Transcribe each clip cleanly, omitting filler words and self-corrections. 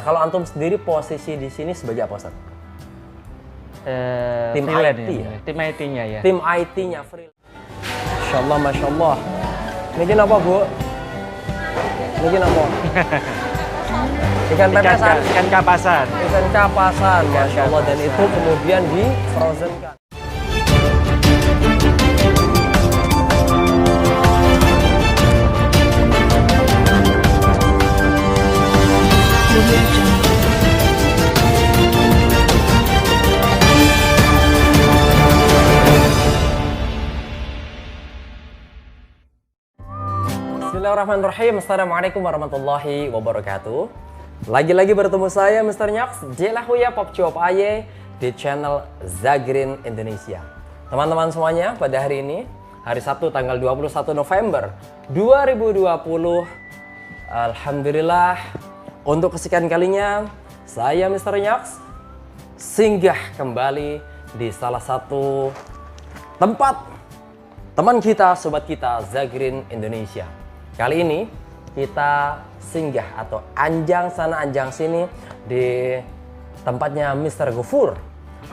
kalau antum sendiri posisi di sini sebagai apa, Ustaz? Tim freelance IT ya? Tim IT-nya ya. Tim IT-nya free. Masya Allah, Masya Allah. Ini apa, Bu? Ini apa? Ikan pepesan? Ikan kapasan. Ikan kapasan, Masya Allah. Dan itu kemudian di frozenkan. Bismillahirrahmanirrahim. Assalamualaikum warahmatullahi wabarakatuh. Lagi-lagi bertemu saya Mr. Nyox Jelahuya Popcuop Aye di channel Zagrin Indonesia. Teman-teman semuanya, pada hari ini hari Sabtu tanggal 21 November 2020, alhamdulillah untuk kesekian kalinya saya Mr. Nyox singgah kembali di salah satu tempat teman kita, sobat kita Zagrin Indonesia. Kali ini kita singgah atau anjang sana anjang sini di tempatnya Mr. Ghafur.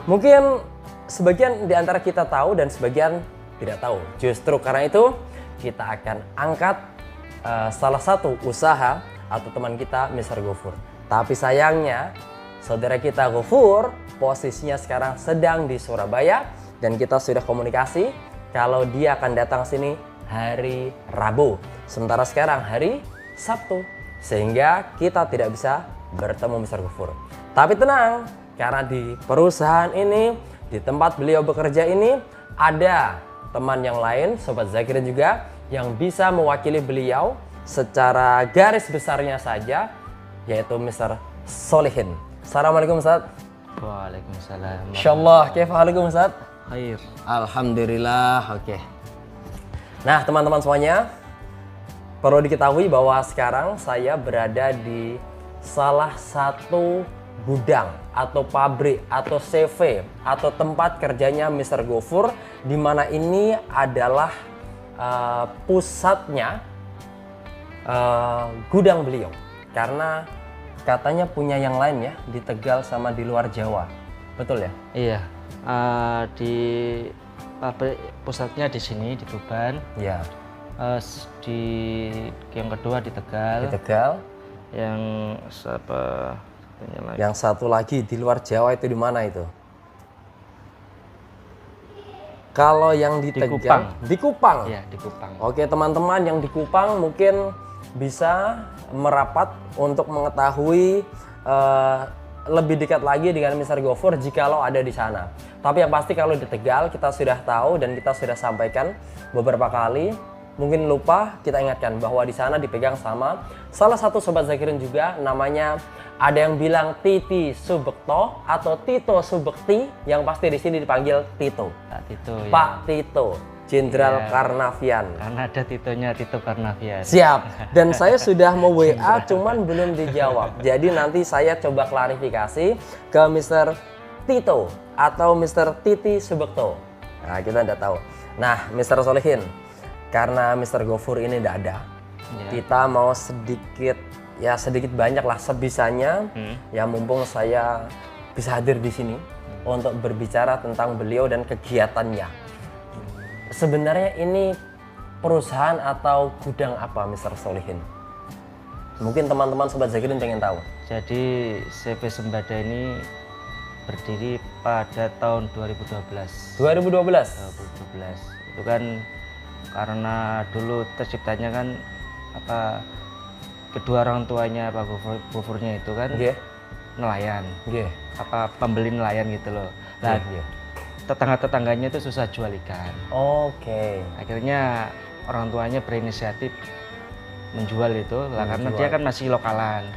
Mungkin sebagian di antara kita tahu dan sebagian tidak tahu. Justru karena itu kita akan angkat salah satu usaha atau teman kita Mr. Ghafur. Tapi sayangnya saudara kita Ghafur posisinya sekarang sedang di Surabaya dan kita sudah komunikasi kalau dia akan datang sini hari Rabu. Sementara sekarang hari Sabtu. Sehingga kita tidak bisa bertemu Mr. Ghafur. Tapi tenang, karena di perusahaan ini, di tempat beliau bekerja ini, ada teman yang lain, Sobat Zagrin juga, yang bisa mewakili beliau secara garis besarnya saja, yaitu Mr. Solihin. Assalamualaikum Ustaz. Waalaikumsalam. Insyaallah, kaifahalukum Ustaz? Khair. Alhamdulillah, oke. Nah, teman-teman semuanya, perlu diketahui bahwa sekarang saya berada di salah satu gudang atau pabrik atau CV atau tempat kerjanya Mr. Ghafur, di mana ini adalah pusatnya gudang beliau. Karena katanya punya yang lain ya di Tegal sama di luar Jawa, betul ya? Iya. Di pabrik pusatnya di sini di Tuban. Ya. Di yang kedua di Tegal. Di Tegal. Yang apa? Yang satu lagi di luar Jawa itu di mana itu? Kalau yang di Tegal, Kupang. Di Kupang. Iya, di Kupang. Oke, teman-teman yang di Kupang mungkin bisa merapat untuk mengetahui lebih dekat lagi dengan Mr. Ghafur jikalau ada di sana. Tapi yang pasti kalau di Tegal kita sudah tahu dan kita sudah sampaikan beberapa kali. Mungkin lupa kita ingatkan bahwa di sana dipegang sama salah satu sobat Zagrin juga, namanya ada yang bilang Titi Subekto atau Tito Subekti, yang pasti di sini dipanggil Tito. Pak Tito. Pak ya. Tito, Jenderal Karnavian. Karena ada Titonya, Tito Karnavian. Siap. Dan saya sudah mau WA cuman belum dijawab. Jadi nanti saya coba klarifikasi ke Mr. Tito atau Mr. Titi Subekto. Nah, kita tidak tahu. Nah, Mr. Solihin, karena Mr. Ghafur ini tidak ada, kita mau sedikit banyak lah sebisanya, ya mumpung saya bisa hadir di sini untuk berbicara tentang beliau dan kegiatannya. Sebenarnya ini perusahaan atau gudang apa, Mr. Solihin? Mungkin teman-teman Sobat Zagrin pengen tahu. Jadi CV Sembada ini berdiri pada tahun 2012. 2012? 2012. Itu kan karena dulu terciptanya kan kedua orang tuanya Pak Ghafurnya itu kan nelayan, pembeli nelayan gitu loh. Nah, tetangga-tetangganya itu susah jual ikan. Oke. Akhirnya orang tuanya berinisiatif menjual itu lah, karena dia kan masih lokalan.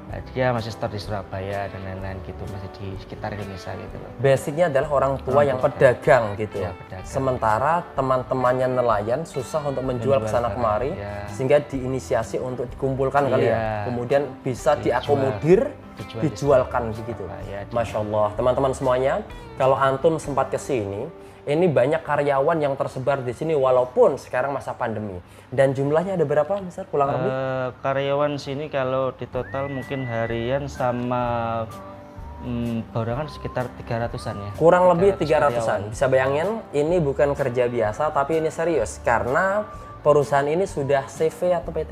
Nah, dia masih store di Surabaya dan lain-lain gitu, masih di sekitar Indonesia gitu loh. Basicnya adalah orang tua yang pedagang gitu ya. Pedagang. Sementara teman-temannya nelayan susah untuk menjual ke sana kemari, sehingga diinisiasi untuk dikumpulkan kali ya. Kemudian bisa diakomodir dijualkan begitu. Ya, Masya Allah, teman-teman semuanya, kalau antum sempat ke sini, ini banyak karyawan yang tersebar di sini walaupun sekarang masa pandemi. Dan jumlahnya ada berapa, Mister? Kurang lebih? Karyawan sini kalau di total mungkin harian sama barengan sekitar 300-an ya. Kurang lebih 300-an. Bisa bayangin, ini bukan kerja biasa, tapi ini serius. Karena perusahaan ini sudah CV atau PT?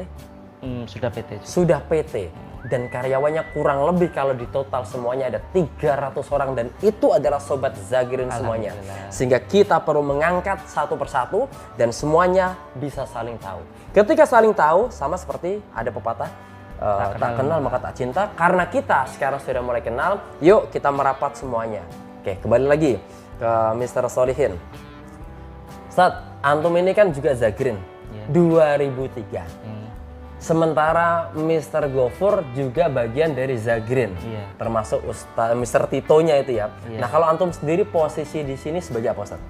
Sudah PT. Sudah PT. Dan karyawannya kurang lebih kalau di total semuanya ada 300 orang. Dan itu adalah Sobat Zagirin semuanya. Sehingga kita perlu mengangkat satu persatu dan semuanya bisa saling tahu. Ketika saling tahu, sama seperti ada pepatah, tak kenal maka tak cinta. Karena kita sekarang sudah mulai kenal, yuk kita merapat semuanya. Oke, kembali lagi ke Mr. Solihin. Ustadz, antum ini kan juga Zagirin 2003. Sementara Mr. Gofur juga bagian dari Zagirin, termasuk Mr. Titonya itu ya. Nah, kalau antum sendiri posisi di sini sebagai apa, Ustadz?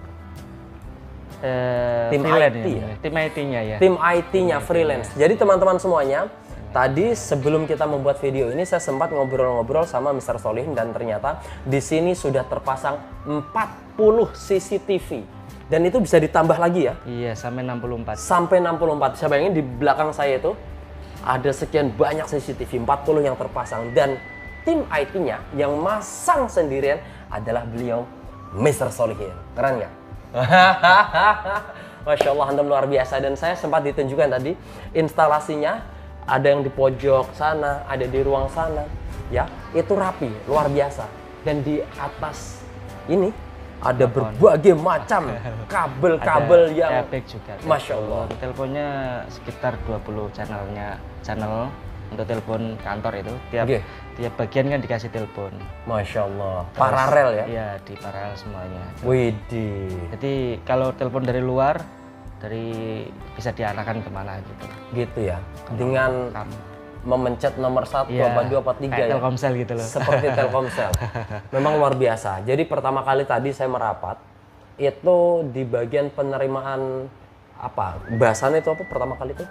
Tim IT ya? Tim IT-nya ya. Tim IT-nya freelance. Jadi teman-teman semuanya, tadi sebelum kita membuat video ini saya sempat ngobrol-ngobrol sama Mr. Solihin dan ternyata di sini sudah terpasang 40 CCTV. Dan itu bisa ditambah lagi ya? Iya, sampai 64. Sampai 64. Saya bayangin di belakang saya itu ada sekian banyak CCTV, 40 yang terpasang. Dan tim IT-nya yang masang sendirian adalah beliau, Mr. Solihin. Keren nggak? Masya Allah, antum luar biasa. Dan saya sempat ditunjukkan tadi instalasinya, ada yang di pojok sana, ada di ruang sana, ya itu rapi, luar biasa. Dan di atas ini ada berbagai macam kabel-kabel yang juga. Masya Allah. Teleponnya sekitar 20 channel untuk telepon kantor itu. Tiap bagian kan dikasih telepon. Masya Allah. Paralel ya? Iya, di paralel semuanya. Widih. Jadi kalau telepon dari luar, bisa diarahkan kemana gitu. Gitu ya? Dengan memencet nomor 1, apa 2, apa 3 ya? Telkomsel gitu loh. Seperti Telkomsel. Memang luar biasa. Jadi pertama kali tadi saya merapat, itu di bagian penerimaan apa? Bahasannya itu apa pertama kali itu?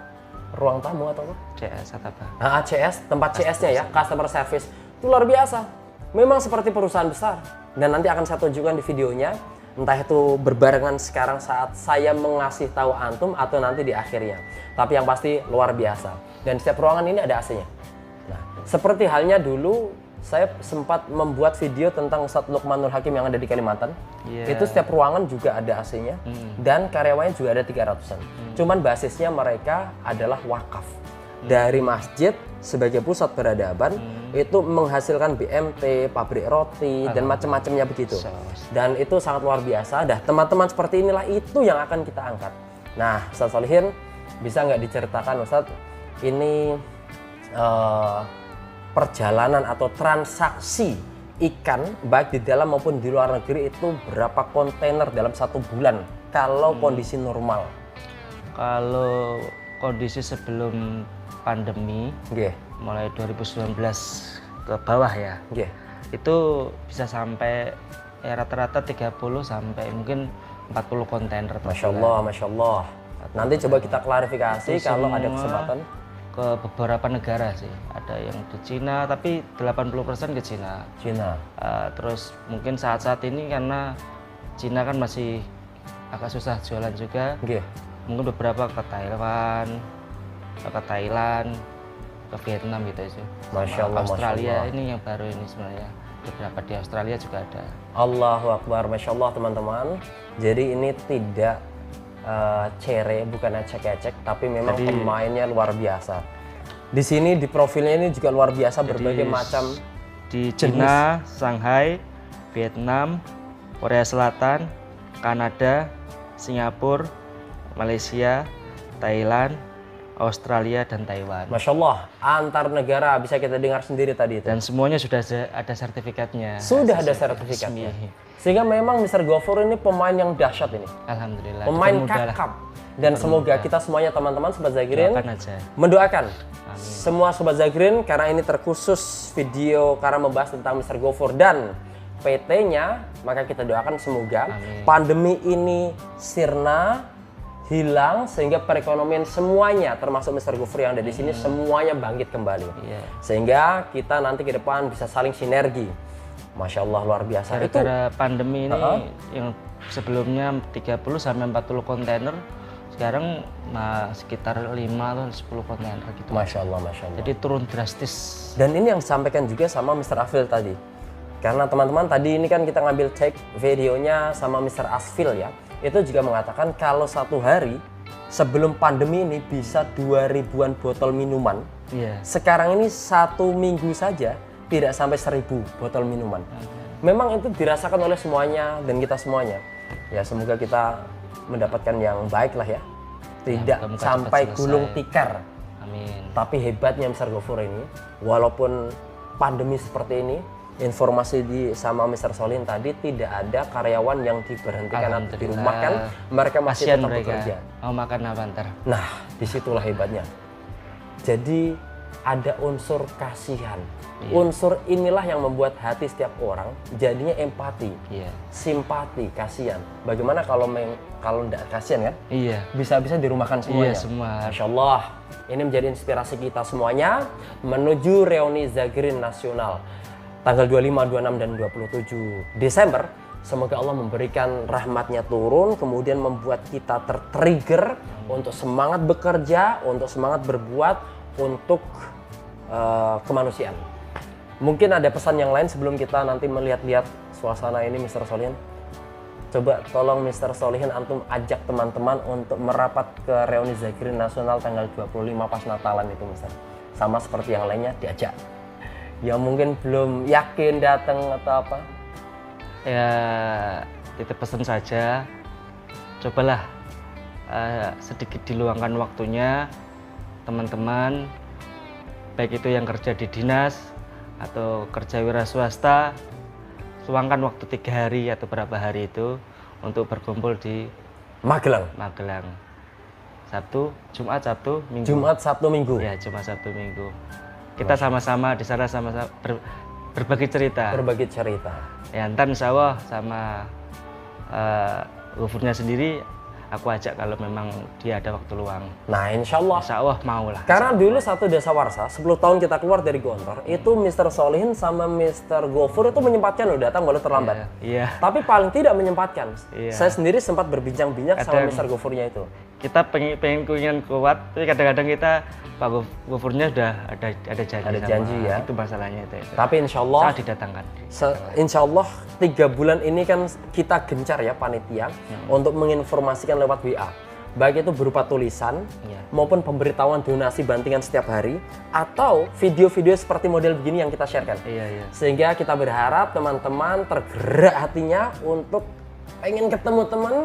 Ruang tamu atau apa? CS atau apa? CS, tempat CS-nya ya, customer service. Itu luar biasa. Memang seperti perusahaan besar. Dan nanti akan saya tunjukkan di videonya. Entah itu berbarengan sekarang saat saya mengasih tahu antum atau nanti di akhirnya. Tapi yang pasti luar biasa. Dan setiap ruangan ini ada AC-nya. Nah, seperti halnya dulu saya sempat membuat video tentang Ustadz Luqmanul Hakim yang ada di Kalimantan. Itu setiap ruangan juga ada AC-nya. Dan karyawannya juga ada 300-an. Cuman basisnya mereka adalah wakaf. Dari masjid sebagai pusat peradaban itu menghasilkan BMT, pabrik roti dan macam-macamnya begitu. Dan itu sangat luar biasa. Dah teman-teman seperti inilah itu yang akan kita angkat. Nah, Ustadz Solihin bisa nggak diceritakan Ustadz ini perjalanan atau transaksi ikan baik di dalam maupun di luar negeri itu berapa kontainer dalam 1 bulan kalau kondisi normal? Kalau kondisi sebelum pandemi, mulai 2019 ke bawah ya, itu bisa sampai rata-rata 30 sampai mungkin 40 kontainer. Masya Allah, Masya Allah. Nanti coba kita klarifikasi kalau ada kesempatan. Ke beberapa negara sih, ada yang di Cina, tapi 80% ke Cina. Terus mungkin saat-saat ini karena Cina kan masih agak susah jualan juga, mungkin beberapa ke Thailand, ke Vietnam gitu aja. Masya Allah, Australia Masya Allah. Ini yang baru ini sebenarnya. Beberapa di Australia juga ada. Allahu Akbar, Masya Allah teman-teman. Jadi ini tidak cere, bukan ecek-ecek, tapi memang pemainnya luar biasa. Di sini di profilnya ini juga luar biasa, berbagai macam di Cina, Shanghai, Vietnam, Korea Selatan, Kanada, Singapura, Malaysia, Thailand, Australia dan Taiwan. Masya Allah, antar negara bisa kita dengar sendiri tadi itu. Dan semuanya sudah ada sertifikatnya. Sudah ada sertifikatnya. Sehingga memang Mr. Gofur ini pemain yang dahsyat ini. Alhamdulillah. Pemain kakap. Dan semoga kita semuanya teman-teman Sobat Zagirin mendoakan semua Sobat Zagirin karena ini terkhusus video karena membahas tentang Mr. Gofur dan PT-nya, maka kita doakan semoga pandemi ini sirna, hilang sehingga perekonomian semuanya termasuk Mr. Gofur yang ada di sini semuanya bangkit kembali. Sehingga kita nanti ke depan bisa saling sinergi. Masya Allah luar biasa. Gara-gara pandemi ini yang sebelumnya 30 sampai 40 kontainer sekarang sekitar 5 atau 10 kontainer gitu. Masya Allah, Masya Allah. Jadi turun drastis. Dan ini yang disampaikan juga sama Mr. Afil tadi. Karena teman-teman tadi ini kan kita ngambil take videonya sama Mr. Asfil ya. Itu juga mengatakan kalau satu hari sebelum pandemi ini bisa 2000-an botol minuman. Sekarang ini 1 minggu saja tidak sampai 1000 botol minuman. Memang itu dirasakan oleh semuanya dan kita semuanya. Ya semoga kita mendapatkan yang baik lah ya. Tidak sampai gulung tikar. Amin. Tapi hebatnya Mr. Gofur ini, walaupun pandemi seperti ini, informasi sama Mr. Solihin tadi tidak ada karyawan yang diberhentikan atau dirumahkan, mereka masih tetap bekerja. Mau makan apa ntar? Nah, disitulah hebatnya. Jadi ada unsur kasihan. Unsur inilah yang membuat hati setiap orang jadinya empati, simpati, kasihan. Bagaimana kalau tidak kasihan kan? Bisa-bisa dirumahkan semuanya. Semua. Masya Allah. Ini menjadi inspirasi kita semuanya menuju reuni Zagrin Nasional tanggal 25, 26, dan 27 Desember. Semoga Allah memberikan rahmatnya turun, kemudian membuat kita tertrigger untuk semangat bekerja, untuk semangat berbuat, untuk kemanusiaan. Mungkin ada pesan yang lain sebelum kita nanti melihat-lihat suasana ini, Mr. Solihin. Coba tolong Mr. Solihin antum ajak teman-teman untuk merapat ke reuni Zagrin Nasional tanggal 25 pas Natalan itu, Mr. Sama seperti yang lainnya diajak. Yang mungkin belum yakin datang atau apa? Ya, titip pesan saja. Cobalah sedikit diluangkan waktunya, teman-teman, baik itu yang kerja di dinas atau kerja wira swasta, luangkan waktu 3 hari atau berapa hari itu untuk berkumpul di Magelang. Jumat, Sabtu, Minggu. Jumat, Sabtu, Minggu. Ya, Jumat, Sabtu, Minggu. Kita sama-sama di sana sama-sama berbagi cerita. Berbagi cerita. Ya, ntar insya Allah sama Gofurnya sendiri aku ajak kalau memang dia ada waktu luang. Nah, insya Allah mau lah. Karena dulu satu Dasawarsa, 10 tahun kita keluar dari Gontor, itu Mr. Solihin sama Mr. Gofur itu menyempatkan loh datang walau terlambat. Tapi paling tidak menyempatkan. Saya sendiri sempat berbincang-bincang sama Mr. Gofurnya itu. Kita pengen kuat, tapi kadang-kadang kita Pak Gofurnya udah ada janji. Ada janji ya. Itu masalahnya itu. Tapi insya Allah didatangkan. Insya Allah 3 bulan ini kan kita gencar ya panitia untuk menginformasikan lewat WA. Baik itu berupa tulisan maupun pemberitahuan donasi bantingan setiap hari atau video-video seperti model begini yang kita sharekan. Sehingga kita berharap teman-teman tergerak hatinya untuk pengen ketemu teman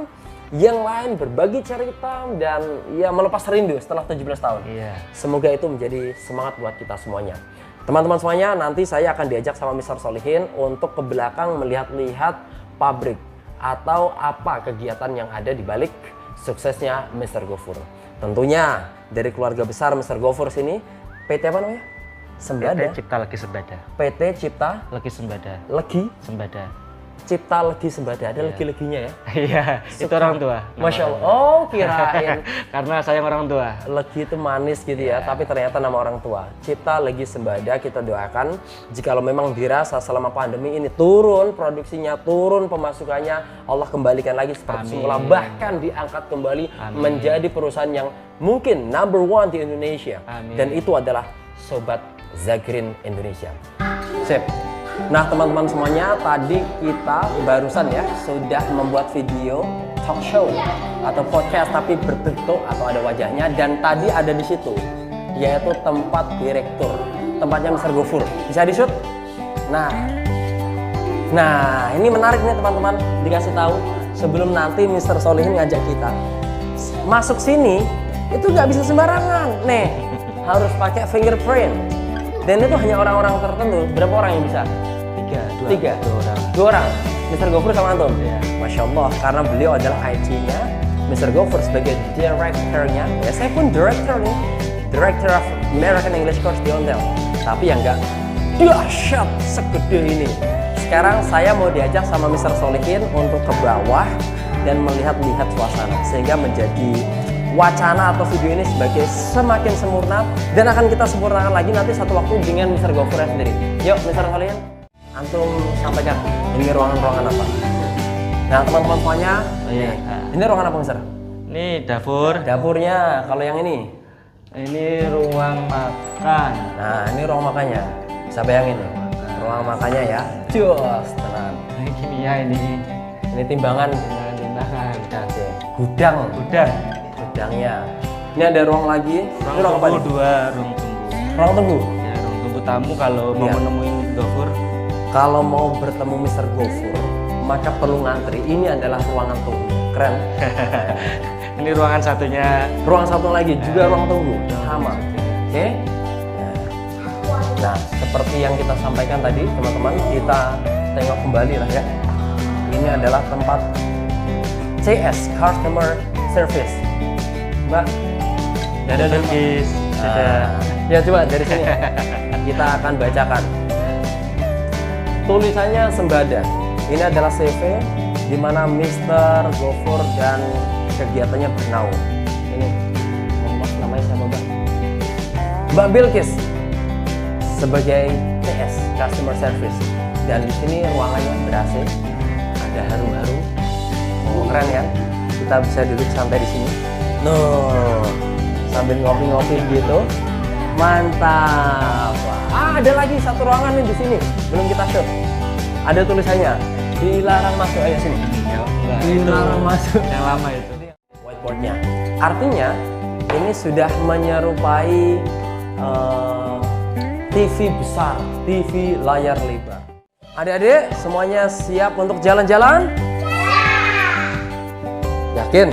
yang lain, berbagi cerita dan ya melepas rindu setelah 17 tahun. Semoga itu menjadi semangat buat kita semuanya. Teman-teman semuanya, nanti saya akan diajak sama Mr. Solihin untuk ke belakang melihat-lihat pabrik atau apa kegiatan yang ada di balik suksesnya Mr. Gofur. Tentunya dari keluarga besar Mr. Gofur sini, PT apa namanya? Sembada. PT Cipta Legi Sembada. PT Cipta Legi Sembada. Sembada. Cipta Legi Sembada, ada legi-leginya ya? Iya, itu orang tua. Masya Allah, oh kirain. Karena sayang orang tua. Legi itu manis gitu ya, tapi ternyata nama orang tua. Cipta Legi Sembada, kita doakan jikalau memang dirasa selama pandemi ini turun produksinya, turun pemasukannya, Allah kembalikan lagi seperti semula. Bahkan diangkat kembali menjadi perusahaan yang mungkin number 1 di Indonesia. Dan itu adalah Sobat Zagrin Indonesia. Sip. Nah teman-teman semuanya, tadi kita barusan ya sudah membuat video talk show atau podcast tapi berbentuk atau ada wajahnya, dan tadi ada di situ yaitu tempat direktur, tempatnya Mr. Gofur. Bisa di shoot? Nah ini menarik nih teman-teman, dikasih tahu sebelum nanti Mr. Solihin ngajak kita masuk sini itu nggak bisa sembarangan nih, harus pakai fingerprint. Dan itu hanya orang-orang tertentu. Berapa orang yang bisa? 2 orang. Mr. Gofur sama antum? Masya Allah, karena beliau adalah IT-nya, Mr. Gofur sebagai director-nya. Ya, saya pun director nih. Director of American English Course di Ontel. Tapi yang enggak dahsyat segede ini. Sekarang saya mau diajak sama Mr. Solihin untuk ke bawah dan melihat-lihat suasana, sehingga menjadi wacana atau video ini sebagai semakin sempurna, dan akan kita sempurnakan lagi nanti satu waktu dengan Mr. Gofur sendiri. Yuk Mr. Kalian, antum sampaikan ini ruangan-ruangan apa? Nah teman-teman semuanya, ini ruangan apa Mr? Ini dapur. Dapurnya. Kalau yang ini? Ini ruang makan. Nah ini ruang makannya. Bisa bayangin nih, ruang makannya ya. Jos, tenang. Ini ya ini. Ini timbangan. Timbangan. Oke. Gudang. Gudangnya. Ini ada ruang lagi. Ini ruang apa nih? Dua, ruang tunggu. Ruang tunggu? Ya, ruang tunggu tamu kalau mau menemui Gofur. Kalau mau bertemu Mr. Gofur, maka perlu ngantri. Ini adalah ruangan tunggu. Keren. Ini ruangan satunya. Ruang satu lagi juga ruang tunggu. Sama. Oke. Nah, seperti yang kita sampaikan tadi, teman-teman, kita tengok kembali lah ya. Ini adalah tempat CS, Customer Service. Mbak, Ada lukis. ya coba dari sini kita akan bacakan. Tulisannya sembada. Ini adalah CV di mana Mr. Gofur dan kegiatannya bernaung. Ini, mohon maaf, namanya siapa Mbak? Mbak Bilkis sebagai CS, Customer Service. Dan di sini ruangannya ber-AC, ada harum-harum. Oh, keren ya. Kita bisa duduk santai di sini. Sambil ngopi-ngopi gitu. Mantap. Ada lagi satu ruangan nih di sini, belum kita shoot. Ada tulisannya, dilarang masuk. Ayo sini. Dilarang masuk. Yang lama itu. Whiteboardnya. Artinya ini sudah menyerupai TV besar, TV layar lebar. Adik-adik semuanya siap untuk jalan-jalan? Yakin?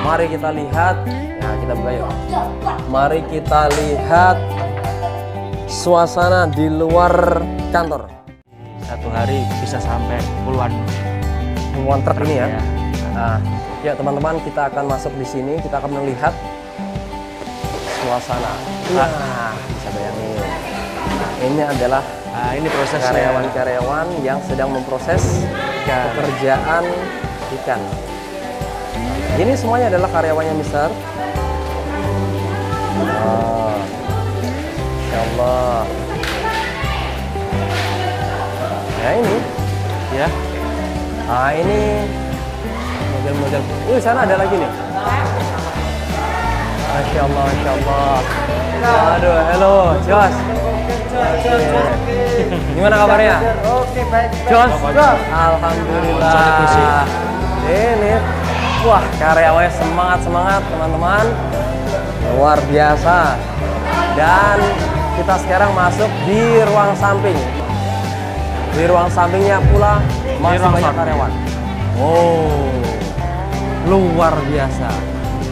Mari kita lihat. Nah, kita buka yuk. Mari kita lihat suasana di luar kantor. Satu hari bisa sampai puluhan Truk ini ya. Ya. Nah, ya teman-teman, kita akan masuk di sini. Kita akan melihat suasana. Nah, bisa bayangin. Ini adalah ini proses karyawan-karyawan yang sedang memproses pekerjaan ikan. Ini semuanya adalah karyawannya Mister. Oh, Insya Allah. Nah ini, ya. nah ini model-model. Sana ada lagi nih. Masya Allah, Masya Allah. Aduh, halo, Jos. Gimana kabarnya? Oke, baik. Jos, alhamdulillah. Ini, wah karyawannya semangat teman-teman, luar biasa. Dan kita sekarang masuk di ruang samping. Di ruang sampingnya pula masih banyak karyawan. Oh, luar biasa.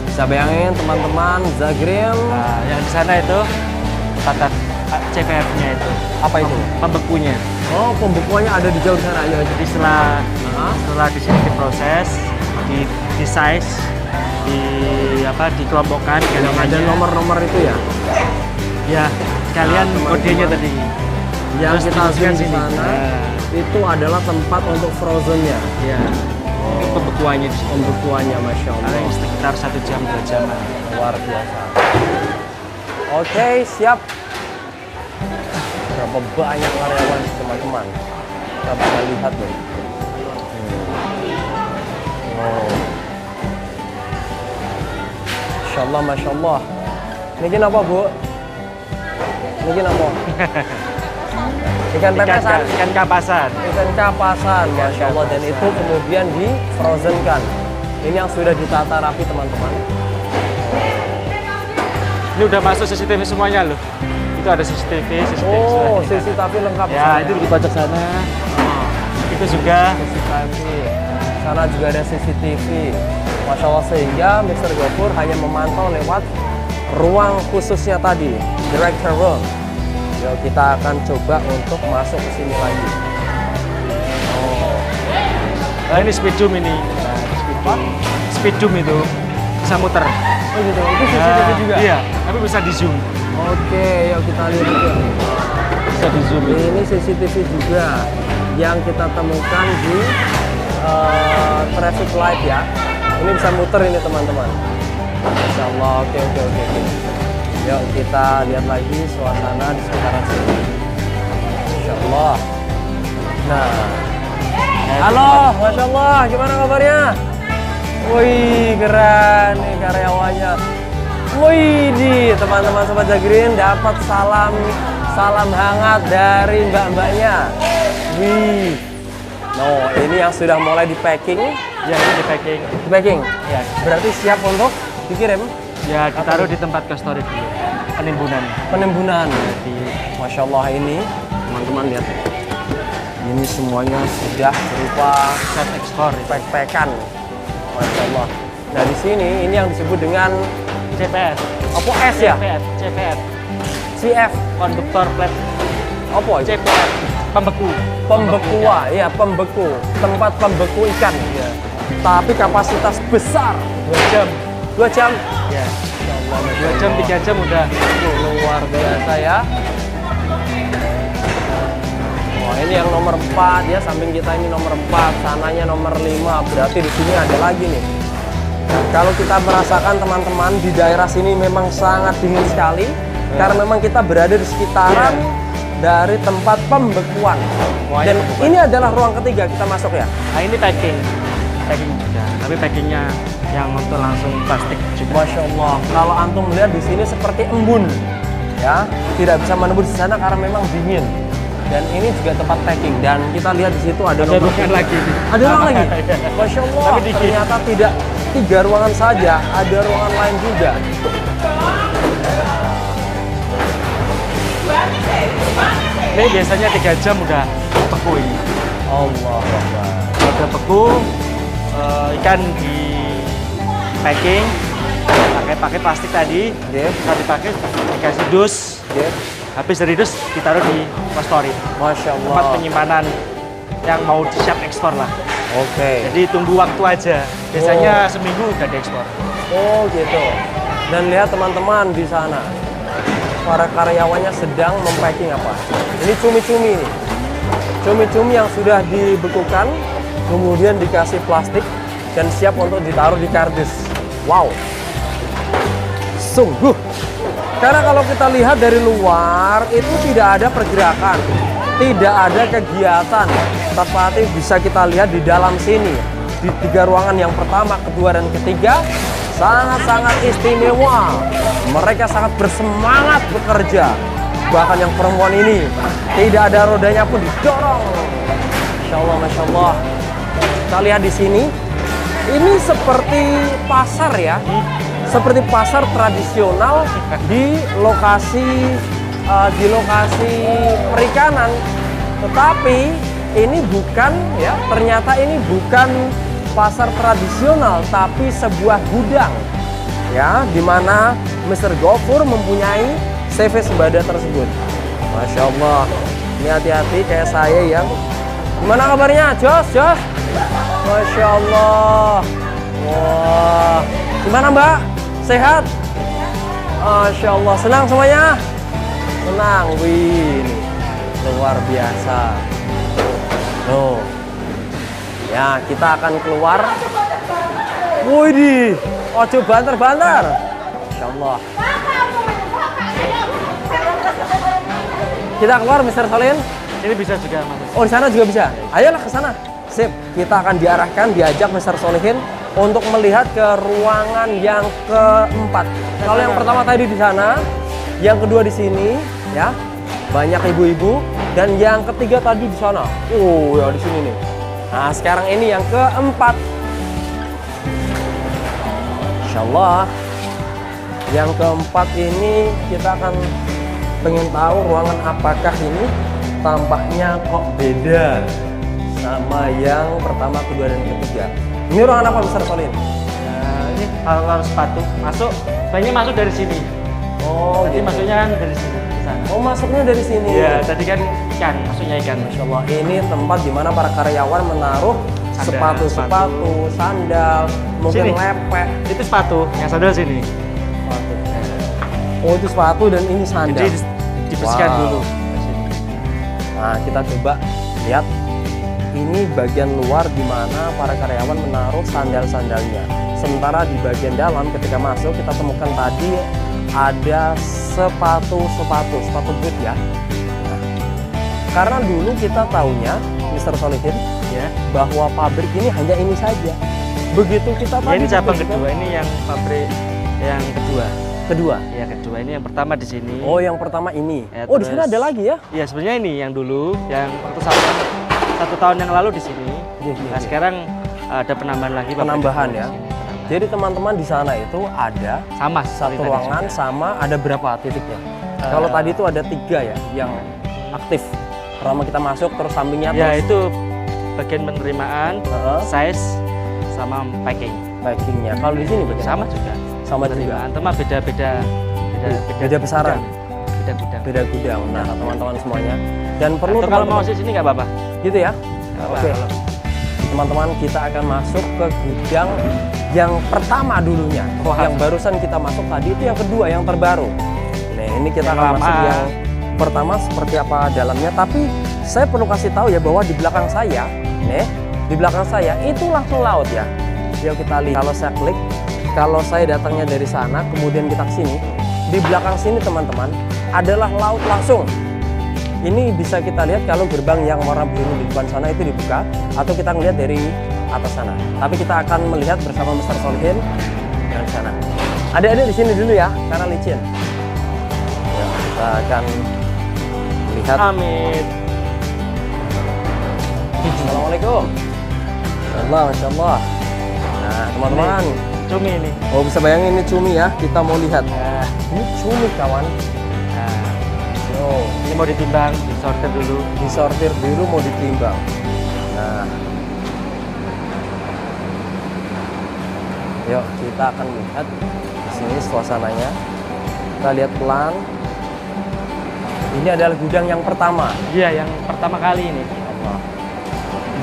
Bisa bayangin teman-teman, Zagrin. Nah, yang di sana itu tata CPF-nya itu. Apa itu? Pembekunya. Oh, pembekuannya ada di jauh di sana. Ayo, Jadi setelah di sini diproses, di size, dikelompokkan. yang ada nomor-nomor itu ya? Ya, sekalian kodenya tadi. Yang Terus kita zoom di sini. sana, Nah, itu adalah tempat untuk frozennya. ya. Ini pembekuannya di sini. Pembekuannya, Masya Allah. Paling sekitar 1 jam 2 jam. Luar biasa. Oke, siap. Berapa banyak karyawan teman-teman. Kita bisa lihat nih. Oh. Masya Allah, Masya Allah. Ini apa, Bu? Ini apa? Ikan pepesan. Ikan kapasan. Ikan kapasan, Masya Allah. Dan itu kemudian di frozenkan. Ini yang sudah ditata rapi, teman-teman. Ini udah masuk CCTV semuanya loh. Itu ada CCTV Oh, sudah. CCTV lengkap. Ya, itu di pojok sana. Itu juga CCTV. Sana juga ada CCTV. Masya Allah, sehingga Mr. Gofur hanya memantau lewat ruang khususnya tadi, director room. Yuk, kita akan coba untuk masuk ke sini lagi. Oh, Nah, ini speed zoom ini. Speed zoom itu bisa muter. oh gitu. Itu CCTV juga? Iya, tapi bisa di zoom. Oke, yuk kita lihat yuk. Bisa di zoom. Ini CCTV juga yang kita temukan di traffic light ya. Ini bisa muter ini teman-teman. Masya Allah, oke. Yuk kita lihat lagi suasana di sekitaran sini. Masya Allah. Nah, halo, Masya Allah, gimana kabarnya? Wih, keren nih karyawannya. Wih, teman-teman Sobat Zagrin dapat salam hangat dari mbak-mbaknya. Wih, ini yang sudah mulai di packing. Ya, ini di packing. Di packing? Ya. Berarti siap untuk dikirim? Ya, ditaruh di tempat customer dulu. Penimbunan. Jadi, Masya Allah ini, teman-teman lihat. Ini semuanya sudah berupa Set ekspor. pack-packan. Masya Allah. Nah di sini ini yang disebut dengan CPF. apa S ya? CPF. CF. Konduktor plate. Apa itu? CPF. Pembeku. Pembekua, ya pembeku. Tempat pembeku ikan. Ya. Tapi kapasitas besar. 2 jam. 2 jam. Ya. Masya Allah, Masya 2 jam, Allah. 3 jam udah. Luar biasa ya. Wah ini yang nomor 4 ya, samping kita ini nomor 4, sananya nomor 5. Berarti di sini ada lagi nih. Nah, kalau kita merasakan teman-teman di daerah sini memang sangat dingin sekali karena memang kita berada di sekitaran dari tempat pembekuan. Wah, Dan ya, ini adalah ruang ketiga kita masuk ya. Nah ini packing juga, tapi packingnya yang untuk langsung plastik juga. Masya Allah. Kalau antum melihat di sini seperti embun, ya tidak bisa menembus di sana karena memang dingin. Dan ini juga tempat packing dan kita lihat di situ ada nomor ruangan lagi. Ada ruangan lagi. Masya Allah. Tapi dikit. Ternyata tidak 3 ruangan saja, ada ruangan lain juga. Ini biasanya 3 jam udah beku ini. Allah Akbar. Udah beku, ikan di packing pakai plastik tadi. Yeah. Bisa dipakai, dikasih dus. Yeah. Habis dari dus ditaruh di storage. Masya Allah. Tempat penyimpanan yang mau siap ekspor lah. Oke. Jadi tunggu waktu aja. Biasanya seminggu udah diekspor. Oh gitu. Dan lihat teman-teman di sana, para karyawannya sedang mempacking apa? Ini cumi-cumi nih. Cumi-cumi yang sudah dibekukan, kemudian dikasih plastik dan siap untuk ditaruh di kardus. Wow. Sungguh. Karena kalau kita lihat dari luar itu tidak ada pergerakan, tidak ada kegiatan. Tetapi bisa kita lihat di dalam sini, di 3 ruangan yang pertama, kedua, dan ketiga, sangat-sangat istimewa. Mereka sangat bersemangat bekerja. Bahkan yang perempuan ini tidak ada rodanya pun didorong. Masya Allah, Masya Allah. Kita lihat di sini, ini seperti pasar ya. Seperti pasar tradisional di lokasi perikanan, tetapi ini bukan ya, ternyata ini bukan pasar tradisional tapi sebuah gudang ya, di mana Mr. Gofur mempunyai CV sembada tersebut. Masya Allah, ini hati-hati kayak saya yang gimana kabarnya, Jos? Masya Allah. Wah, gimana Mbak? Sehat? Masya Allah, senang semuanya? Senang, wih, luar biasa. Tuh, ya kita akan keluar. Wih, ojo banter-banter. Masya Allah. Kita keluar, Mr. Solin. Ini bisa juga masuk. Oh, di sana juga bisa. Ayolah ke sana. Sip, kita akan diarahkan, diajak Mr. Solihin untuk melihat ke ruangan yang keempat. Kalau yang pertama tadi di sana, yang kedua di sini, ya, banyak ibu-ibu, dan yang ketiga tadi di sana. Oh, ya di sini nih. Nah, sekarang ini yang keempat. Insya Allah, yang keempat ini kita akan pengen tahu ruangan apakah ini tampaknya kok beda sama yang pertama, kedua, dan ketiga. Ini ruangan apa, Mr. Solin? Nah, ini kalau sepatu masuk, banyak masuk dari sini. Oh, Tadi gitu. masuknya kan dari sini ke sana. Oh, masuknya dari sini. Iya, tadi kan ikan, masuknya ikan. Masya Allah, ini tempat di mana para karyawan menaruh Sandal, sepatu-sepatu, sandal, mungkin Sini. lepek. Itu sepatu, yang sandal sini. Sepatu. Oh, itu sepatu dan ini sandal. Jadi dibersihkan Wow. dulu. Nah, kita coba lihat. ini bagian luar di mana para karyawan menaruh sandal-sandalnya. Sementara di bagian dalam ketika masuk kita temukan tadi ada sepatu boot ya. Nah, karena dulu kita taunya Mr. Solihin ya bahwa pabrik ini hanya ini saja. Begitu kita ya, ini cabang kedua, ini yang pabrik yang kedua. Ya, kedua ini yang pertama di sini. Oh, yang pertama ini. Ya, oh, di sana ada lagi ya? Iya, sebenarnya ini yang dulu, yang waktu satu tahun yang lalu di sini. Nah, sekarang ada penambahan lagi. Penambahan ya. Jadi teman-teman di sana itu ada sama satu ruangan sama ada berapa titiknya? Kalau tadi itu ada 3 ya yang aktif. Pertama kita masuk terus sampingnya ya terus. Itu bagian penerimaan, size sama packingnya. Kalau di sini bagian sama juga. Sama juga. Cuma beda besaran. Beda gudang. Nah, teman-teman semuanya. Dan perlu kalau mau di sini nggak apa-apa. Gitu ya? Oke. Teman-teman, kita akan masuk ke gudang yang pertama dulunya. Yang barusan kita masuk tadi itu yang kedua, yang terbaru. Nah, ini kita akan masuk yang pertama seperti apa dalamnya. Tapi saya perlu kasih tahu ya bahwa di belakang saya, di belakang saya itu langsung laut ya. Yuk kita lihat. Kalau saya klik, kalau saya datangnya dari sana, kemudian kita ke sini, di belakang sini teman-teman adalah laut langsung. Ini bisa kita lihat kalau gerbang yang warna biru di depan sana itu dibuka, atau kita ngelihat dari atas sana. Tapi kita akan melihat bersama Mr. Solihin dari sana. Adik-adik di sini dulu ya, karena licin. Ya, kita akan lihat. Amit. Assalamualaikum. Masya Allah. Nah, teman-teman. Cumi ini. Oh, bisa bayangin ini cumi ya. Kita mau lihat. Ini cumi kawan. Ini mau ditimbang, disortir dulu. Disortir dulu mau ditimbang. Nah, yuk kita akan lihat di sini suasananya. Kita lihat pelan. Ini adalah gudang yang pertama. Iya, yang pertama kali ini.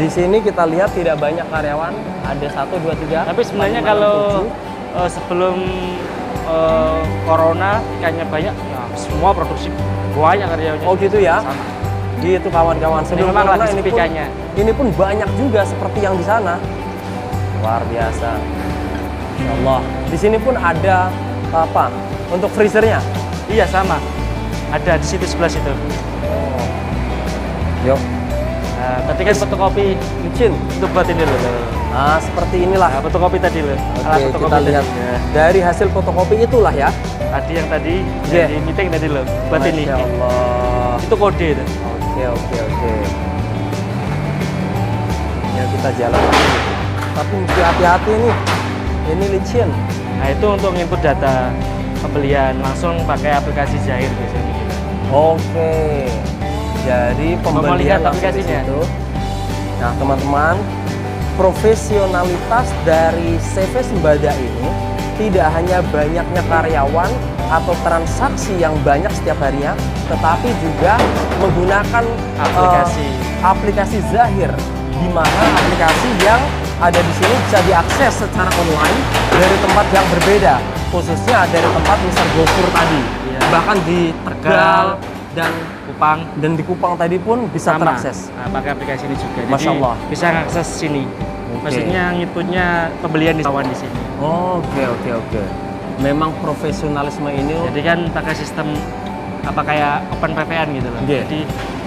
Di sini kita lihat tidak banyak karyawan. Ada 1, 2, 3. Tapi sebenarnya kalau sebelum corona ikannya banyak, ya semua produksi banyak karyawannya. Oh gitu ya? Sama. Gitu kawan-kawan. Sebelum corona ini pun banyak juga seperti yang di sana. Luar biasa. Masya Allah. Di sini pun ada apa? Untuk freezernya? Iya sama. Ada di situ sebelah situ. Oh. Yuk. Nah, tadi kan fotokopi licin. Itu buat ini loh. Ah, seperti inilah. Nah, fotokopi tadi loh. Oke, kita lihat ya. Dari hasil fotokopi itulah ya. Tadi yang di meeting tadi loh. Buat ini. Masya Allah. Itu kode itu. Oke. Ya kita jalan lagi. Tapi mesti hati-hati nih. Ini licin. Nah, itu untuk input data pembelian langsung pakai aplikasi Zahir biasanya gitu. Oke. Jadi pembelian aplikasinya itu. Nah, teman-teman, profesionalitas dari CV Sembada ini tidak hanya banyaknya karyawan atau transaksi yang banyak setiap harinya, tetapi juga menggunakan aplikasi Zahir, di mana aplikasi yang ada di sini bisa diakses secara online dari tempat yang berbeda, khususnya dari tempat misal Gofur tadi, bahkan di Tegal dan Kupang, dan di Kupang tadi pun bisa terakses. Nah, pakai aplikasi ini juga. Masya Allah. Jadi bisa mengakses sini. Maksudnya ngitutnya pembelian di kawan di sini. Oke. Memang profesionalisme ini. Jadi kan pakai sistem apa kayak Open VPN gitu loh. Jadi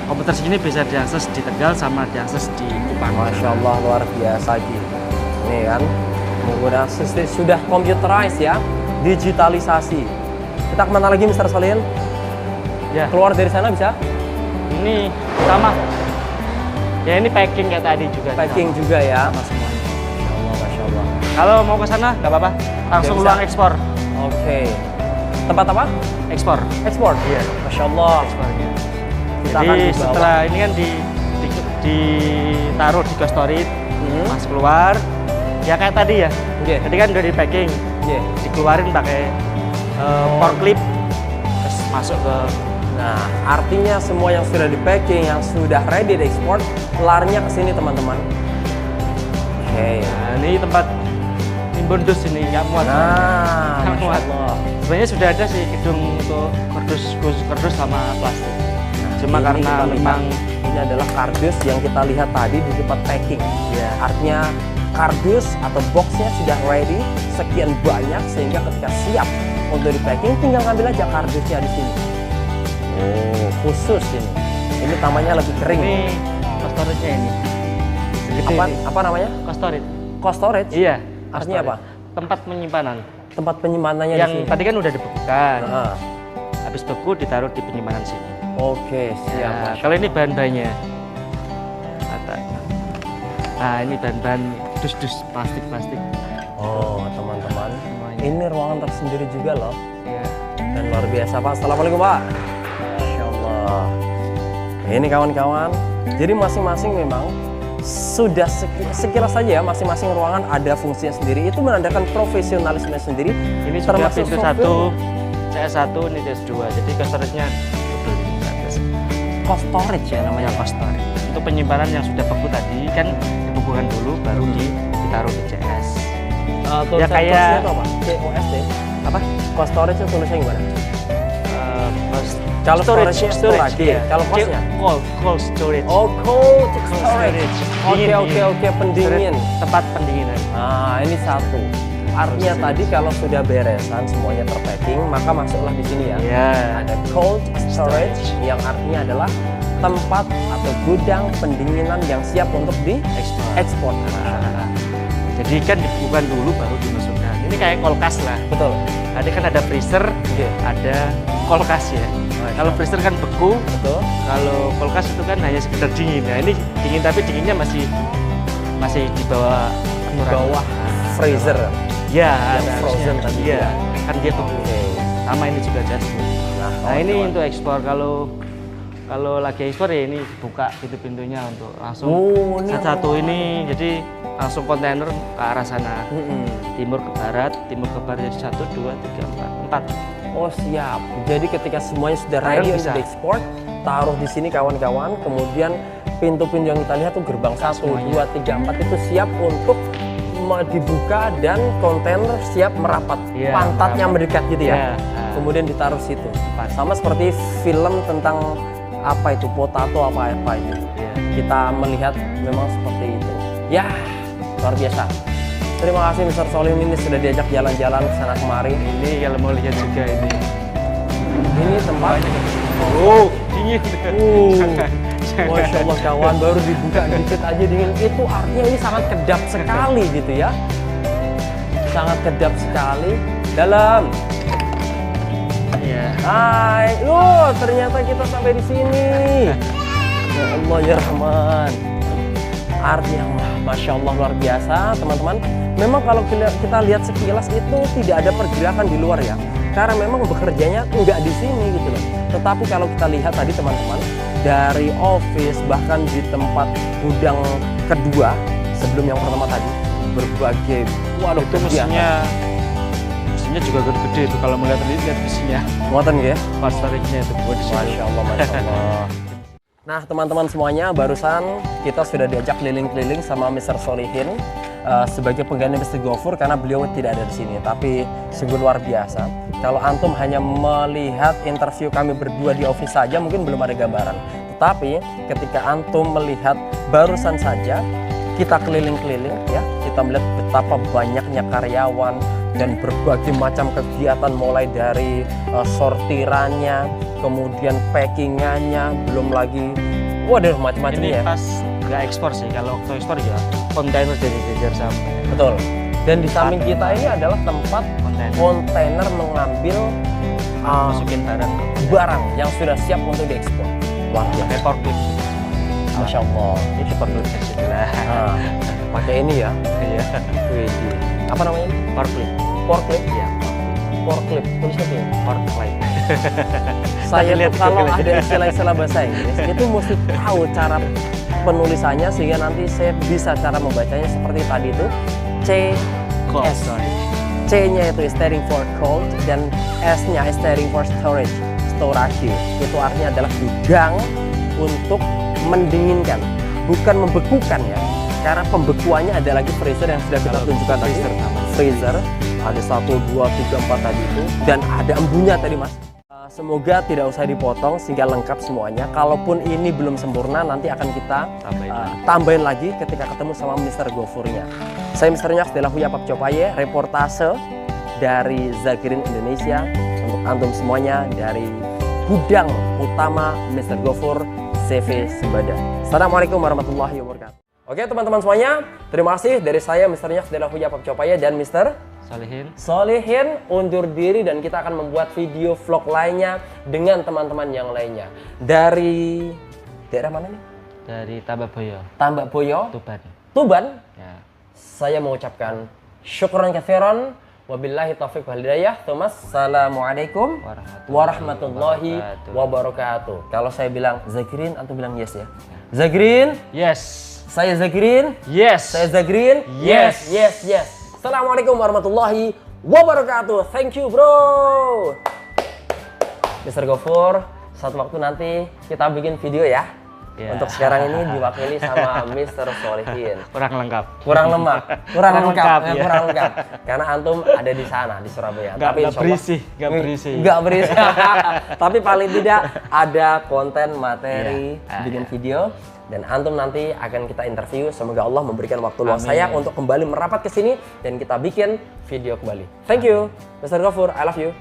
komputer sini bisa diakses di Tegal sama diakses di Kupang. Masya Allah, luar biasa gitu. Ini kan menggunakan sistem sudah computerized ya, digitalisasi. Kita kemana lagi Mr. Solihin? Ya. Keluar dari sana bisa? Ini sama. Ya ini packing kayak tadi juga. Packing sama. Juga ya. Sama semuanya. Masya Allah. Kalau mau ke sana nggak apa-apa. Langsung ruang ekspor. Oke. Tempat apa? Ekspor. Ekspor. Iya. Masya Allah. Ekspornya. Jadi setelah ini kan ditaruh di Gostorit, pas keluar, ya kayak tadi ya. Tadi kan udah di packing. Dikeluarin pakai forklift, terus masuk ke. Nah, artinya semua yang sudah di packing, yang sudah ready diekspor, larinya ke sini teman-teman. Oke. Nah, ini tempat timbun dus ini nggak muat. Nah, nggak muat. Sebenarnya sudah ada sih gedung untuk kardus sama plastik. Cuma karena memang Ini adalah kardus yang kita lihat tadi di tempat packing. Ya. Artinya kardus atau boxnya sudah ready sekian banyak sehingga ketika siap untuk di packing tinggal ngambil aja kardusnya di sini. Oh, khusus ini. Ini tamannya lebih kering. Ini cold storage-nya ini. Segede ini. Apa namanya? Cold storage. Cold storage? Iya. Artinya apa? Tempat penyimpanan. Tempat penyimpanannya Yang di sini. tadi kan udah dibekukan. Nah. Habis beku ditaruh di penyimpanan sini. Oke, siap. Nah, kalau ini bahan-bahannya. Nah, ini bahan-bahan dus-dus plastik-plastik. Oh, teman-teman. Semuanya. Ini ruangan tersendiri juga loh. Iya. Dan luar biasa, Pak. Assalamualaikum, Pak. Masya Allah. Ini kawan-kawan. Jadi masing-masing memang sudah sekilas saja ya, masing-masing ruangan ada fungsinya sendiri. Itu menandakan profesionalisme sendiri. Ini sudah termasuk pintu software. 1, CS1, ini CS2. Jadi cold storage-nya double ini ke atas. Cold storage ya namanya. Yang cold storage. Untuk penyimpanan yang sudah beku tadi kan dibekukan dulu baru ditaruh di CS. Ya kayak- itu apa? COSD. Apa? Cold storage itu tulisnya gimana? Kalau storage, storage, iya. Kalau costnya? Cold storage. Oh, cold storage. storage. Oke, Dingin, oke, dingin. oke, pendingin. Tempat pendinginan. Nah, ini satu. Artinya tadi kalau sudah beresan semuanya terpacking, maka masuklah di sini ya. Iya. Ada cold storage yang artinya adalah tempat atau gudang pendinginan yang siap untuk diekspor. Nah, jadi kan dibekukan dulu baru dimasukkan. Ini kayak kulkas lah. Betul. Tadi kan ada freezer, Oke. ada kulkas ya. Masya Kalau freezer kan beku, Betul. kalau kulkas itu kan hanya sekedar dingin. Nah ini dingin tapi dinginnya masih di bawah Di aturan. bawah Nah, freezer. Ya, Yang ada frozen harusnya. tadi Iya, ya. kan dia beku. Oke. Sama ini juga just. Nah ini kawan-kawan. untuk ekspor. Kalau lagi ekspor ya ini dibuka pintu-pintunya untuk langsung Oh, ini satu ini jadi langsung kontainer ke arah sana. Mm-mm. Timur ke barat jadi 1, 2, 3, 4. Oh, siap. Jadi ketika semuanya sudah Sekarang ready bisa. untuk diekspor, taruh di sini kawan-kawan. Kemudian pintu-pintu yang kita lihat tuh gerbang 1, Semuanya. 2, 3, 4 itu siap untuk dibuka dan kontainer siap merapat. Iya, Pantatnya merapat. mendekat gitu ya. Iya, nah. Kemudian ditaruh situ. Tepat. Sama seperti film tentang apa itu potato apa itu. Iya. Kita melihat memang seperti itu. Ya, luar biasa. Terima kasih Mr. Solim ini sudah diajak jalan-jalan ke sana kemari. Ini kalau mau lihat juga ini. Ini tempat. Oh, dingin. Masya Allah kawan, baru dibuka dikit aja dingin. Itu artinya ini sangat kedap sekali gitu ya. Sangat kedap sekali. Dalam. Iya. Hai, loh ternyata kita sampai di sini. Ya Allah ya Rahman. Artinya wah, Masya Allah luar biasa teman-teman. Memang kalau kita lihat sekilas itu tidak ada pergerakan di luar ya. Karena memang bekerjanya enggak di sini gitu loh. Tetapi kalau kita lihat tadi teman-teman, dari office bahkan di tempat gudang kedua sebelum yang pertama tadi, berbagai waduh Itu mesinnya juga gede-gede itu kalau melihat mesinnya. muatan ya. Pas tariknya itu buat di sini. Masya Allah, Masya Allah. Nah teman-teman semuanya, barusan kita sudah diajak keliling-keliling sama Mr. Solihin sebagai pengganti Mr. Gofur karena beliau tidak ada di sini. Tapi sungguh luar biasa. Kalau antum hanya melihat interview kami berdua di office saja mungkin belum ada gambaran. Tetapi ketika antum melihat barusan saja kita keliling-keliling ya, kita melihat betapa banyaknya karyawan dan berbagai macam kegiatan mulai dari sortirannya, kemudian packingannya, belum lagi waduh macam-macam Ini ya. pas nggak ekspor sih, kalau waktu ekspor ya kontainer jadi jajar sama Betul. Dan di samping kita ini adalah tempat kontainer. kontainer mengambil Masukin barang yang sudah siap untuk diekspor. Wah, ya. pakai forklift. Masya Allah. Ini forklift sebelah. Nah, pakai ini ya. Iya. Widih. Apa namanya? Forklift. Forklift. Iya. Forklift. Tulisnya apa ya? Forklift. Saya Lihat, tuh kalau lihat. ada istilah-istilah bahasa Inggris itu mesti tahu cara penulisannya sehingga nanti saya bisa cara membacanya seperti tadi itu Cold CS. storage. C-nya itu standing for cold dan S-nya standing for storage. Storage itu artinya adalah gudang untuk mendinginkan, bukan membekukan ya. Karena pembekuannya ada lagi freezer yang sudah kita Kalau tunjukkan tadi. freezer namanya. Freezer ada 1, 2, 3, 4 tadi itu dan ada embunya tadi mas. Semoga tidak usah dipotong sehingga lengkap semuanya. Kalaupun ini belum sempurna, nanti akan kita tambahin lagi ketika ketemu sama Mr. Gofurnya. Saya Mr. Nyoks Delahuya Papcopaye, reportase dari Zagrin Indonesia untuk antum semuanya dari gudang utama Mr. Gofur CV Sembada. Assalamualaikum warahmatullahi wabarakatuh. Oke teman-teman semuanya, terima kasih dari saya Mr. Nyoks Delahuya Papcopaye dan Mr. Solihin undur diri, dan kita akan membuat video vlog lainnya dengan teman-teman yang lainnya. Dari daerah mana nih? Dari Tambakboyo. Tambakboyo? Tuban? Ya. Saya mengucapkan syukran katsiran. Wabillahi taufiq wal hidayah. Assalamualaikum warahmatullahi wabarakatuh. Kalau saya bilang Zagrin, antum bilang yes ya? Zagrin? Yes. Saya Zagrin? Yes. Saya Zagrin? Yes. Yes, yes. Assalamualaikum warahmatullahi wabarakatuh. Thank you bro. Mr. Gofur, suatu waktu nanti kita bikin video ya. Yeah. Untuk sekarang ini diwakili sama Mr. Solihin. Kurang lengkap. Kurang lemak. Kurang lengkap. Ya. Kurang lengkap. Karena antum ada di sana di Surabaya. Nggak berisi. Tapi paling tidak ada konten materi bikin video. Dan antum nanti akan kita interview. Semoga Allah memberikan waktu luang saya untuk kembali merapat ke sini dan kita bikin video kembali. Thank you, Mr. Gofur. I love you.